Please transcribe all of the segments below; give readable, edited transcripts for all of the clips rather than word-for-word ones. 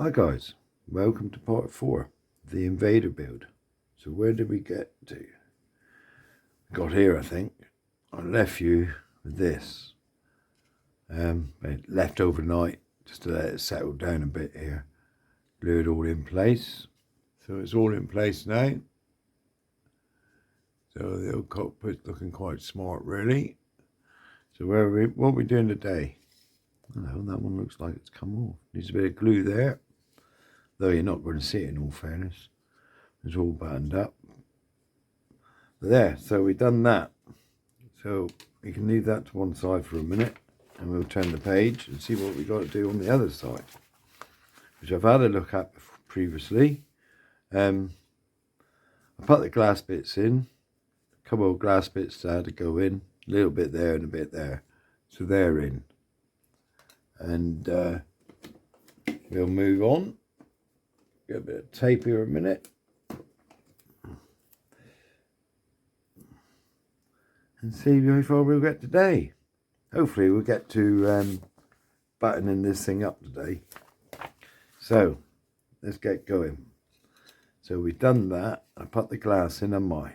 Hi guys, welcome to part 4, the Invader build. So where did we get to? Got here, I think. I left you with this. I left overnight just to let it settle down a bit here. Glue it all in place. So it's all in place now. So the old cockpit's looking quite smart really. So what are we doing today? Oh, that one looks like it's come off. Needs a bit of glue there. Though you're not going to see it in all fairness. It's all buttoned up. There, so we've done that. So we can leave that to one side for a minute and we'll turn the page and see what we got to do on the other side, which I've had a look at previously. I put the glass bits in, a couple of glass bits there to go in, a little bit there and a bit there. So they're in. And we'll move on. Get a bit of tape here a minute. And see how far we'll get today. Hopefully we'll get to buttoning this thing up today. So let's get going. So we've done that. I put the glass in on my.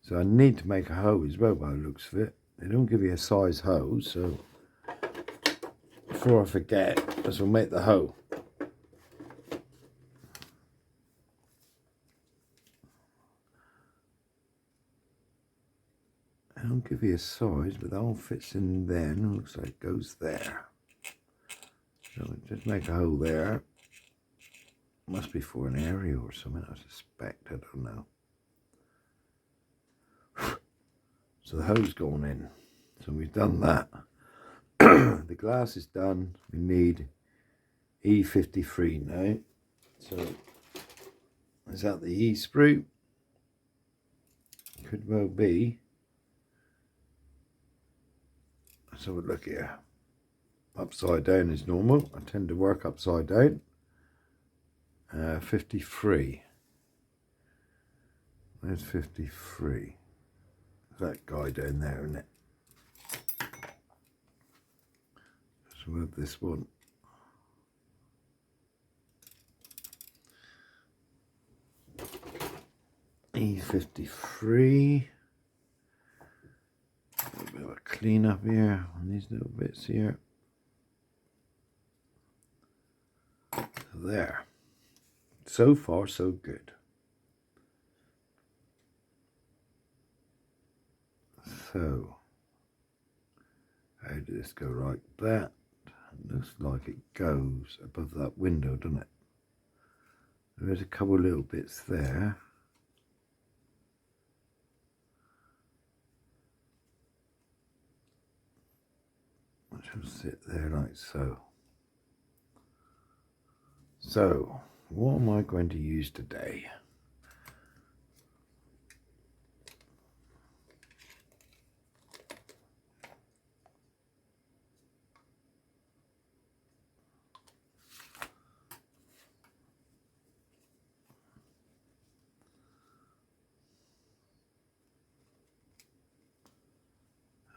So I need to make a hole as well by the looks of it. They don't give you a size hose, so before I forget, let's make the hole. I don't give you a size, but that all fits in there and it looks like it goes there. So just make a hole there. Must be for an area or something, I suspect, I don't know. So the hole's gone in. So we've done that. The glass is done. We need E53 now. So is that the E sprue? Could well be. So we'll look here. Upside down is normal. I tend to work upside down. 53. There's 53. That guy down there, isn't it? So we'll have this one. E53. A little bit of a clean up here on these little bits here. There. So far, so good. So, how does this go like that? It looks like it goes above that window, doesn't it? There's a couple of little bits there. Which will sit there like so. So, what am I going to use today?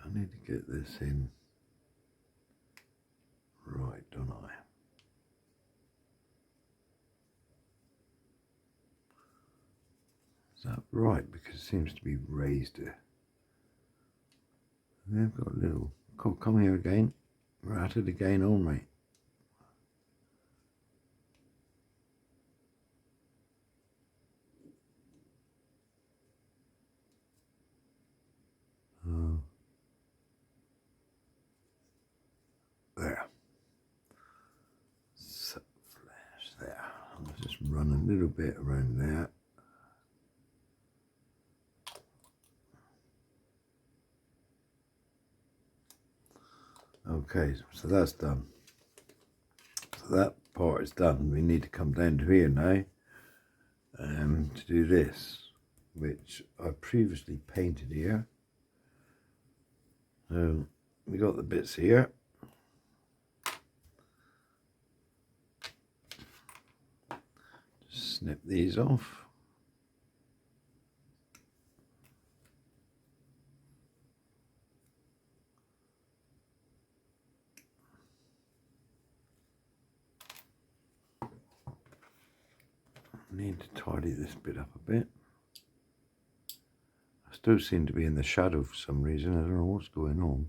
I need to get this in right, don't I? Is that right? Because it seems to be raised here. They've got a little. Come here again. We're at it again, aren't we? There. So flash there. I'll just run a little bit around there. Okay, so that's done. So that part is done. We need to come down to here now to do this, which I previously painted here. So we got the bits here. Just snip these off. need to tidy this bit up a bit. I still seem to be in the shadow for some reason. I don't know what's going on.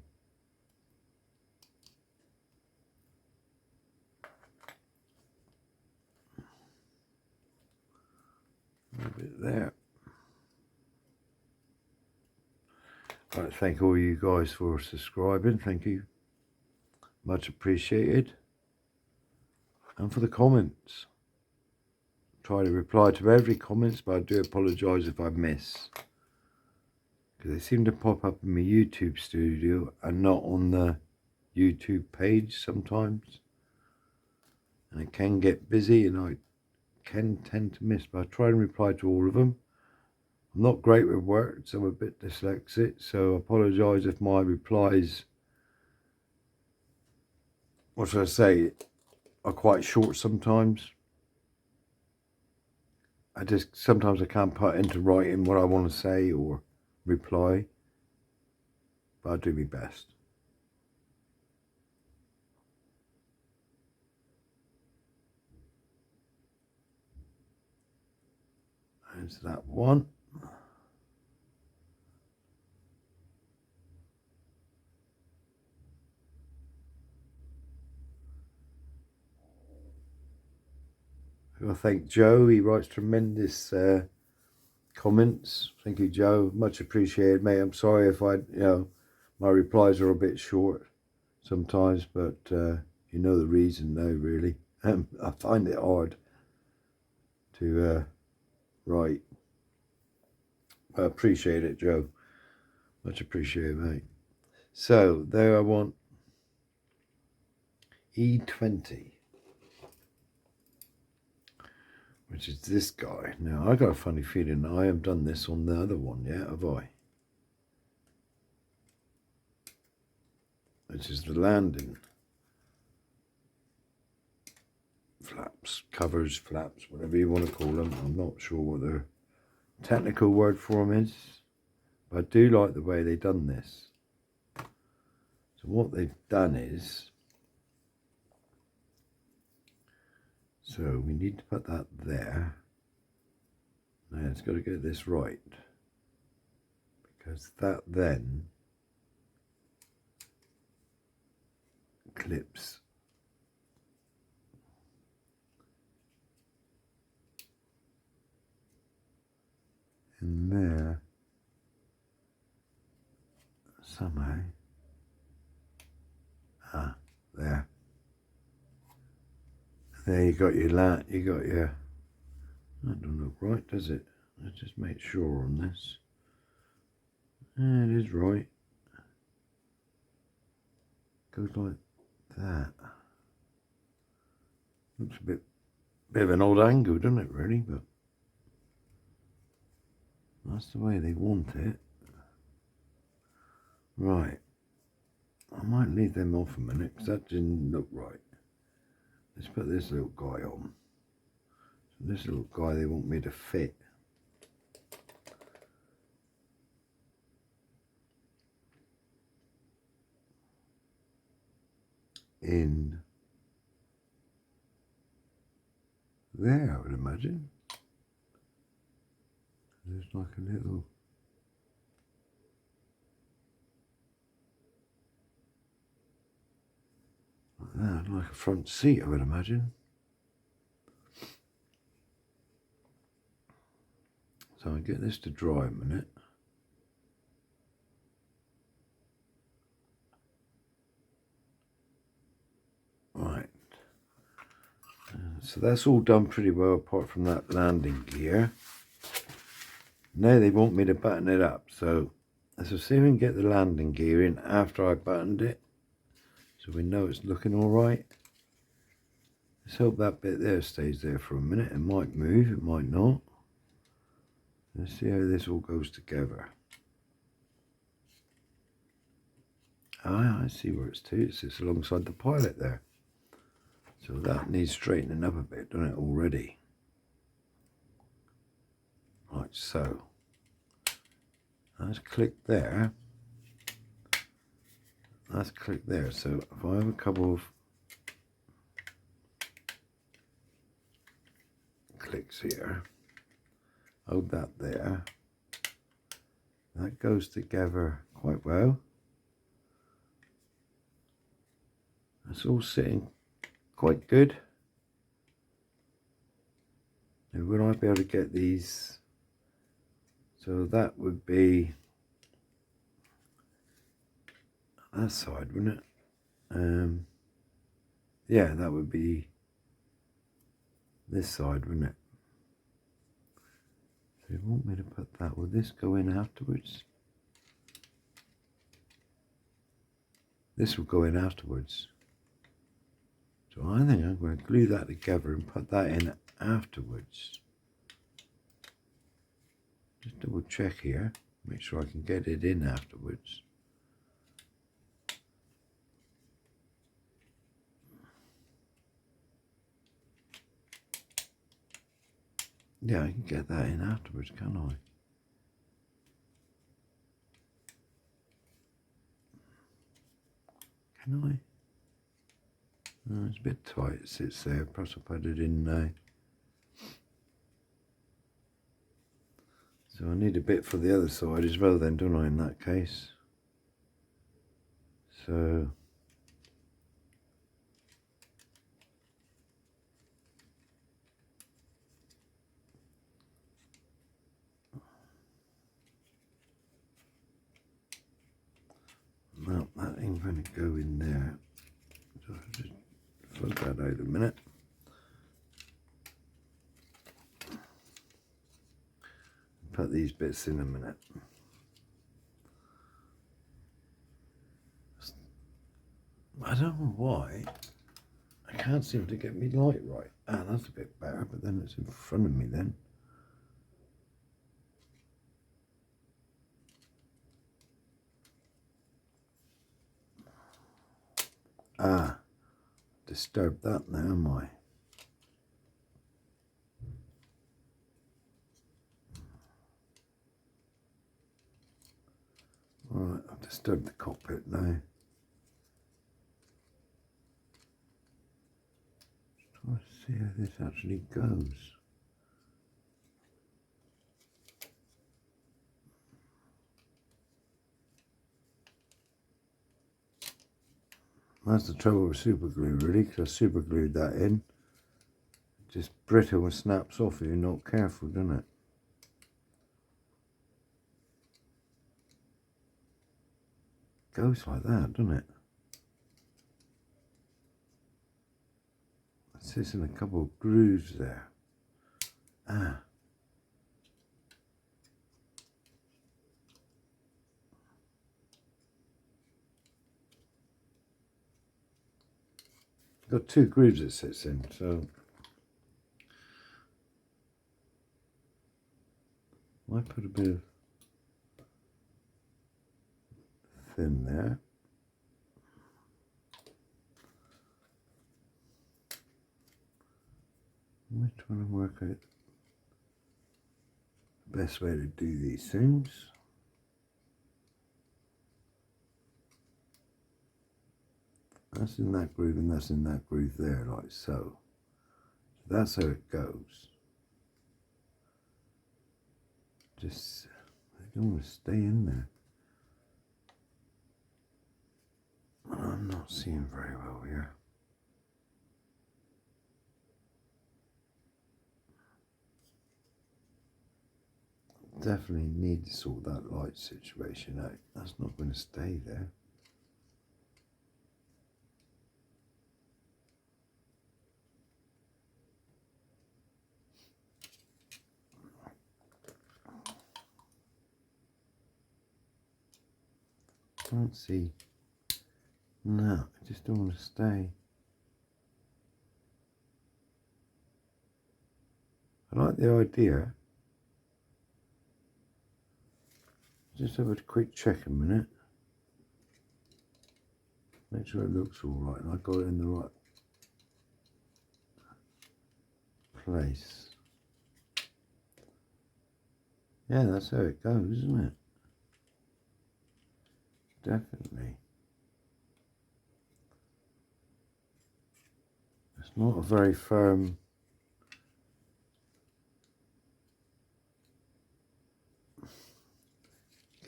A bit there. I'd like to thank all you guys for subscribing. Thank you. Much appreciated. And for the comments. Try to reply to every comment, but I do apologise if I miss. Because they seem to pop up in my YouTube studio and not on the YouTube page sometimes. And it can get busy and I can tend to miss, but I try and reply to all of them. I'm not great with words, I'm a bit dyslexic, so I apologise if my replies, what should I say, are quite short sometimes. Sometimes I can't put into writing what I want to say or reply, but I do my best. There's that one. I thank Joe. He writes tremendous comments. Thank you, Joe. Much appreciated, mate. I'm sorry if my replies are a bit short sometimes, but you know the reason though, really. I find it hard to write. I appreciate it, Joe. Much appreciated, mate. So there I want E20. Which is this guy. Now, I got a funny feeling I haven't done this on the other one yet, have I? Which is the landing. Flaps, covers, flaps, whatever you want to call them. I'm not sure what the technical word for them is. But I do like the way they've done this. So what they've done is... So we need to put that there. Now it's got to get this right. Because that then clips in there somehow. There. There you got your that don't look right, does it? Let's just make sure on this. Yeah, it is right. Goes like that. Looks a bit of an odd angle, doesn't it, really? But that's the way they want it. Right. I might leave them off a minute because that didn't look right. Let's put this little guy on. So this little guy they want me to fit in there, I would imagine. There's like a little... like that, like a front seat, I would imagine. So I get this to dry a minute. Right. So that's all done pretty well apart from that landing gear. Now they want me to button it up. So let's see if we can get the landing gear in after I buttoned it. So we know it's looking all right. Let's hope that bit there stays there for a minute. It might move, it might not. Let's see how this all goes together. Ah, I see where it's to. It sits alongside the pilot there. So that needs straightening up a bit, doesn't it, already? Like so. Let's click there. Let's click there. So if I have a couple of clicks here. Hold that there. That goes together quite well. That's all sitting quite good. And would I be able to get these? So that would be that side, wouldn't it? Yeah, that would be this side, wouldn't it? So you want me to put that? Will this go in afterwards? This will go in afterwards. So I think I'm going to glue that together and put that in afterwards. Just double check here, make sure I can get it in afterwards. Yeah, I can get that in afterwards, can't I? Can I? Oh, it's a bit tight, it sits there, perhaps I'll put it in now. So I need a bit for the other side as well then, don't I, in that case? So well, that ain't going to go in there. So I'll just plug that out a minute. Put these bits in a minute. I don't know why I can't seem to get me light right. Ah, that's a bit better, but then it's in front of me then. Ah, disturbed that now, am I? Right, I've disturbed the cockpit now. Just trying to see how this actually goes. That's the trouble with super glue, really, because I super glued that in. It just brittle and snaps off if you're not careful, doesn't it? Goes like that, doesn't it? It sits in a couple of grooves there. Ah. Got two grooves it sits in, so I put a bit of thin there. I'm trying to work out the best way to do these things. That's in that groove and that's in that groove there, like so. That's how it goes. Just, I don't want to stay in there. I'm not seeing very well here. Definitely need to sort that light situation out. That's not going to stay there. Can't see. No, I just don't want to stay. I like the idea. Just have a quick check a minute. Make sure it looks all right and I got it in the right place. Yeah, that's how it goes, isn't it? Definitely. It's not a very firm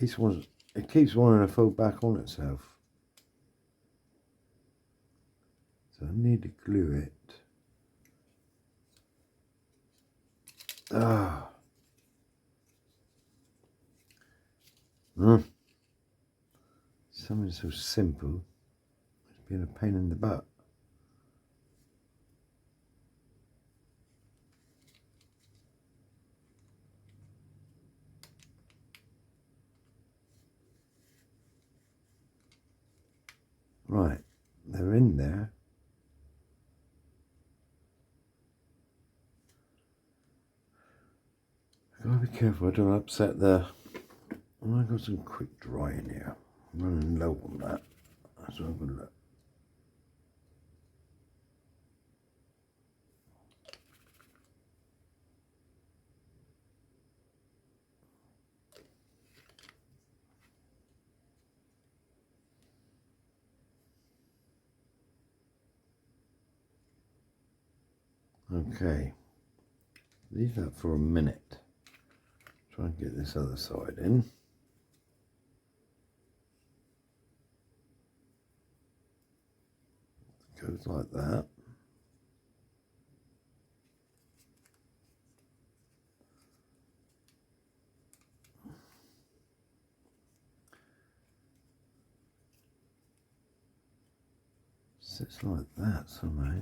It keeps wanting to fold back on itself. So I need to glue it. Ah. Something so simple. It's been a pain in the butt. Right, they're in there. I've got to be careful I don't upset the... Oh, I've got some quick dry in here. I'm running low on that. So I'm going to look. Okay, leave that for a minute. Try and get this other side in. Goes like that. Sits like that somehow.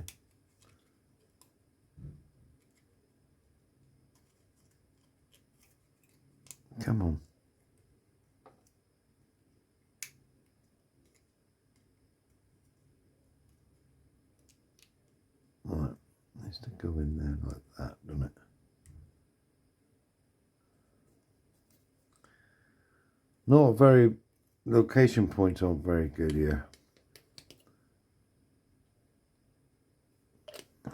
Come on. Right, needs to go in there like that, doesn't it? Not very, location points aren't very good here.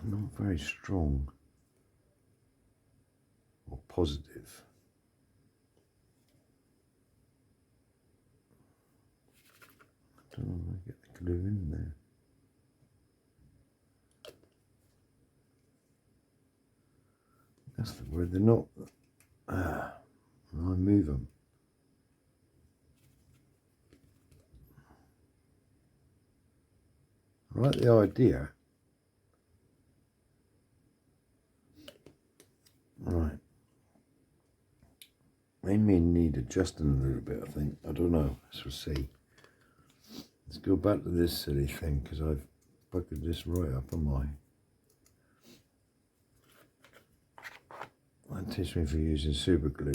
Not very strong or positive. I don't know if I get the glue in there. That's the word, they're not, I move them. I like the idea. Right. They may need adjusting a little bit, I think. I don't know, let's see. Let's go back to this silly thing, because I've bucketed this right up on my... That teach me for using super glue.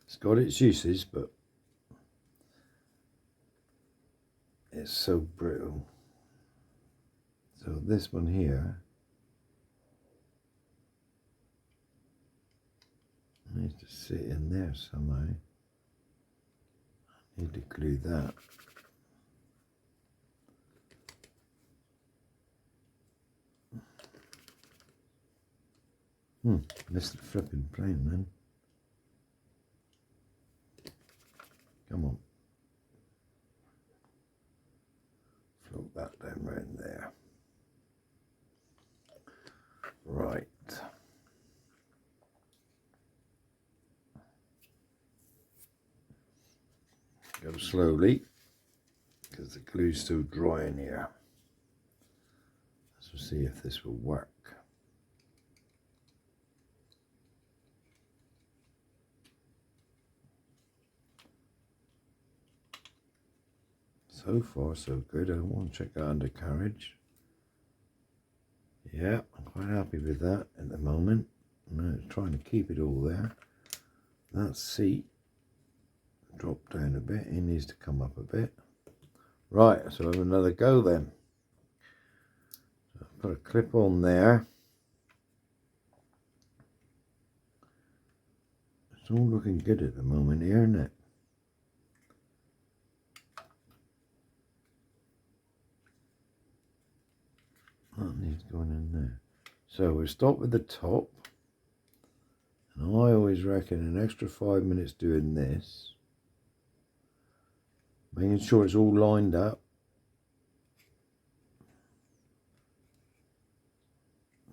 It's got its uses, but it's so brittle. So this one here needs to sit in there somehow. I need to glue that. Missed the flipping plane then. Come on. Float that down right in there. Right. Go slowly, because the glue's still dry in here. Let's see if this will work. So far, so good. I want to check that undercarriage. Yeah, I'm quite happy with that at the moment. I'm trying to keep it all there. That seat dropped down a bit. It needs to come up a bit. Right, so have another go then. So I've put a clip on there. It's all looking good at the moment here, isn't it? That needs going in there. So we'll stop with the top. And I always reckon an extra 5 minutes doing this. Making sure it's all lined up.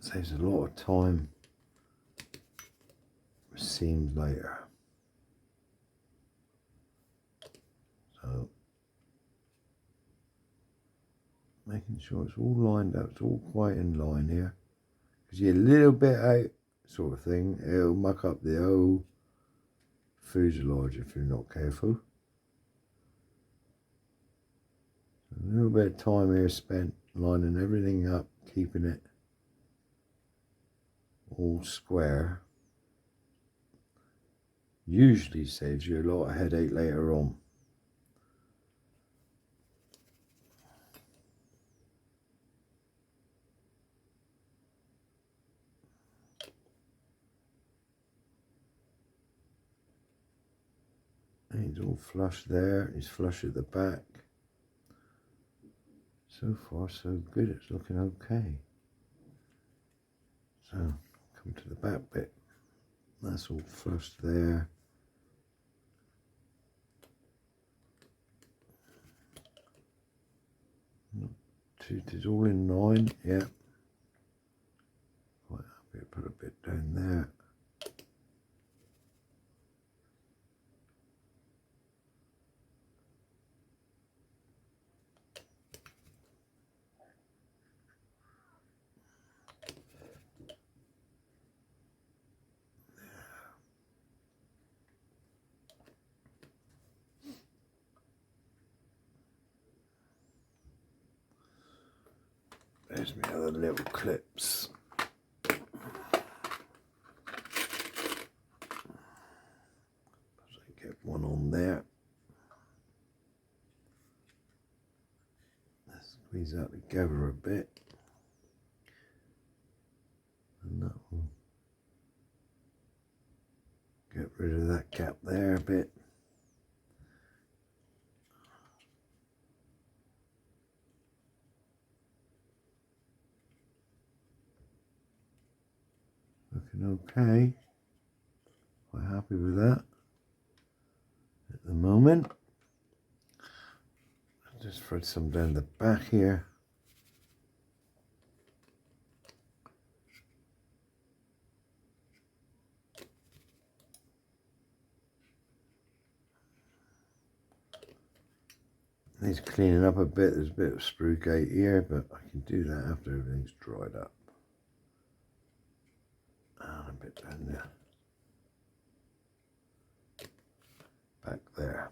Saves a lot of time. seams later. So making sure it's all lined up, it's all quite in line here. Because you're a little bit out sort of thing, it'll muck up the whole fuselage if you're not careful. A little bit of time here spent lining everything up, keeping it all square. Usually saves you a lot of headache later on. And he's all flush there, he's flush at the back. So far so good, it's looking okay. So come to the back bit, that's all flushed there. It is all in line, yeah. Quite happy to put a bit down there. There's my other little clips. Get one on there. Let's squeeze that together a bit. And that will get rid of that gap there a bit. Looking okay. Quite happy with that at the moment. I'll just thread some down the back here. Needs cleaning up a bit. There's a bit of sprue gate here, but I can do that after everything's dried up. And a bit down there. Back there.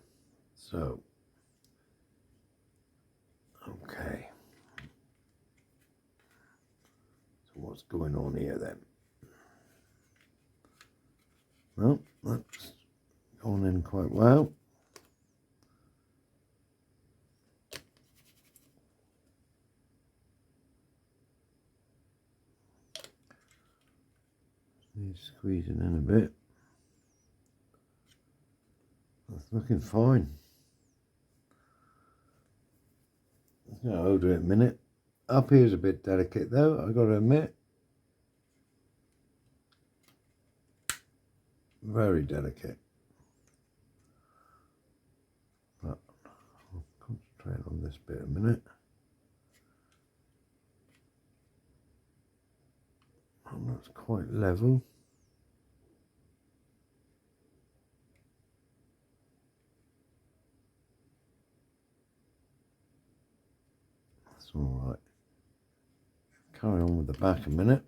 So, okay. So what's going on here then? Well, that's gone in quite well. Needs squeezing in a bit. That's looking fine. I'm going to hold it a minute. Up here's a bit delicate though, I've got to admit. Very delicate. But I'll concentrate on this bit a minute. And that's quite level. That's all right. Carry on with the back a minute.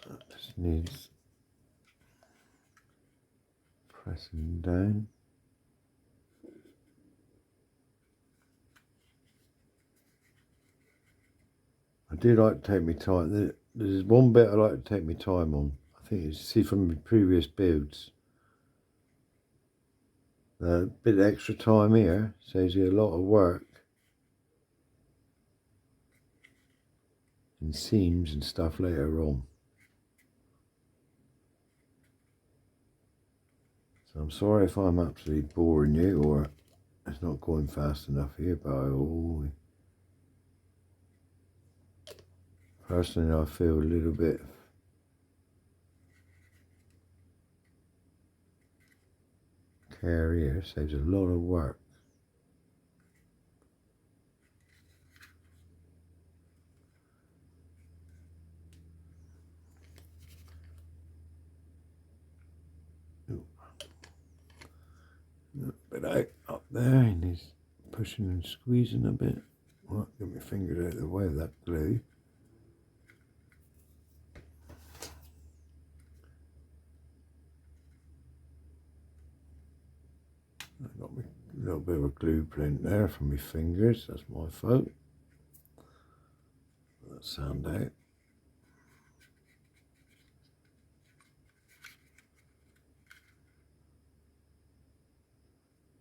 That just needs pressing down. I do like to take my time. There's one bit I like to take my time on. I think you see from my previous builds. A bit of extra time here saves you a lot of work in seams and stuff later on. So I'm sorry if I'm absolutely boring you or it's not going fast enough here, but personally I feel a little bit care here, saves a lot of work. But up there, he needs pushing and squeezing a bit. Well, get my fingers out of the way of that glue. I got a little bit of a glue print there from my fingers. That's my fault. Put that sound out.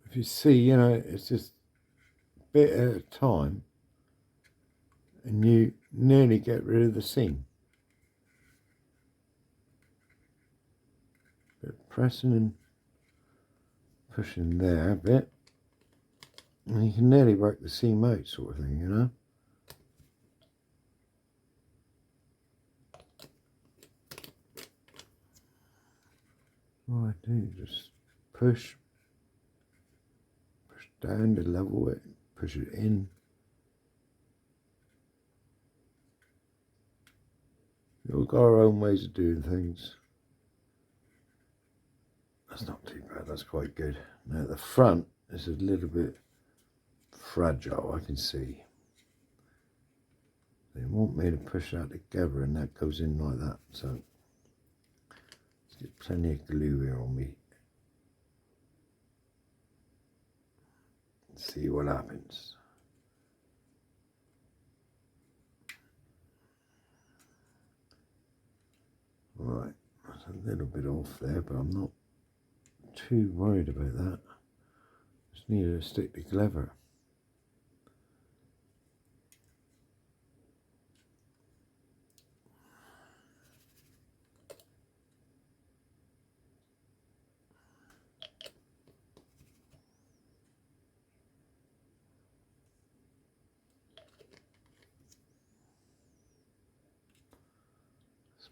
If you see, you know, it's just a bit at a time, and you nearly get rid of the seam. Bit pressing and pushing there a bit, and you can nearly work the seam out, sort of thing, you know. All I do is just push down to level it, push it in. We've got our own ways of doing things. That's not too bad, that's quite good. Now the front is a little bit fragile, I can see. They want me to push that together and that goes in like that, so let's get plenty of glue here on me. See what happens. Right, that's a little bit off there, but I'm not too worried about that. Just need to stick together.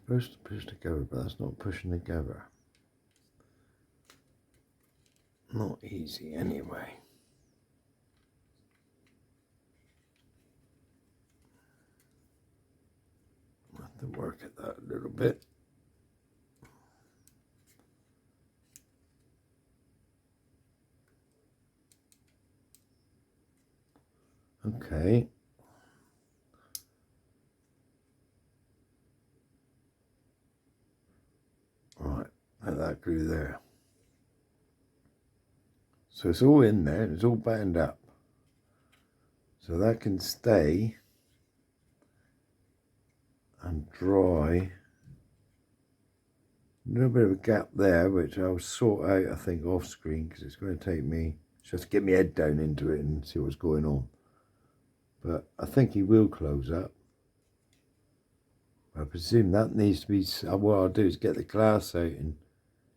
Supposed to push together, but that's not pushing together. Not easy anyway. I'll have to work at that a little bit. Okay. Right, let that glue there. So it's all in there, it's all bound up. So that can stay and dry. A little bit of a gap there, which I'll sort out, I think, off screen, because it's going to take me just to get my head down into it and see what's going on. But I think he will close up. I presume that needs to be, what I'll do is get the glass out and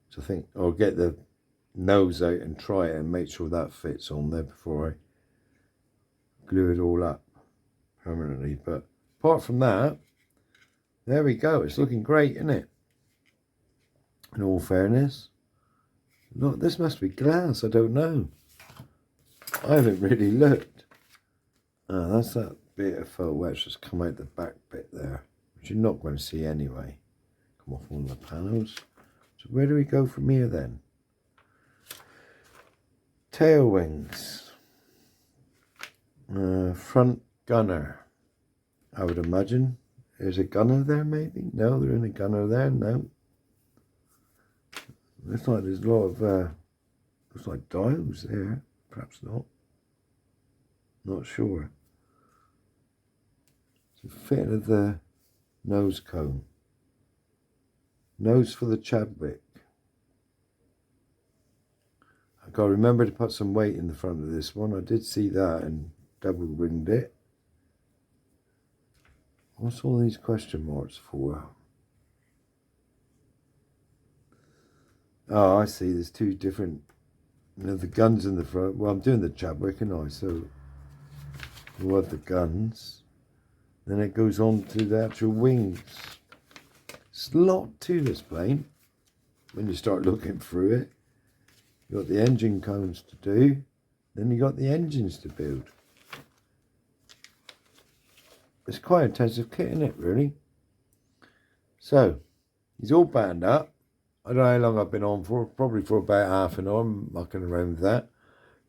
so I think, or get the nose out and try it and make sure that fits on there before I glue it all up permanently. But apart from that, there we go. It's looking great, isn't it? In all fairness. Look, this must be glass, I don't know. I haven't really looked. Ah, that's that bit of faux wedge that's come out the back bit there, which you're not going to see anyway. Come off one of the panels. So where do we go from here then? Tail wings. Front gunner, I would imagine. There's a gunner there maybe? No, there isn't a gunner there, no. Looks like there's a lot of, looks like dials there, perhaps not. Not sure. It's a fit of the nose cone. Nose for the Chadwick. I've got to remember to put some weight in the front of this one. I did see that and double ringed it. What's all these question marks for? Oh, I see. There's two different, you know, the guns in the front. Well, I'm doing the Chadwick, and I so we'll have the guns. Then it goes on to the actual wings. It's a lot to this plane when you start looking through it. You got the engine cones to do, then you got the engines to build. It's quite intensive kit, isn't it, really? So, he's all bound up. I don't know how long I've been on for, probably for about half an hour. I'm mucking around with that.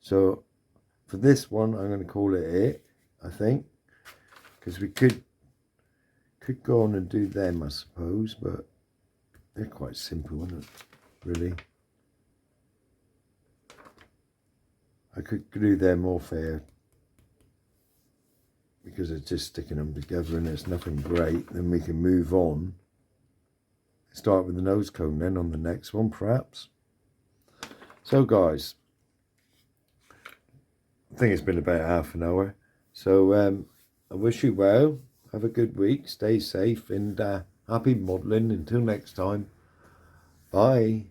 So, for this one, I'm going to call it, I think. Because we could go on and do them, I suppose, but they're quite simple, aren't it, really? I could do them off air because it's just sticking them together and it's nothing great. Then we can move on. Start with the nose cone then on the next one, perhaps. So, guys, I think it's been about half an hour. So, I wish you well. Have a good week. Stay safe and happy modelling. Until next time. Bye.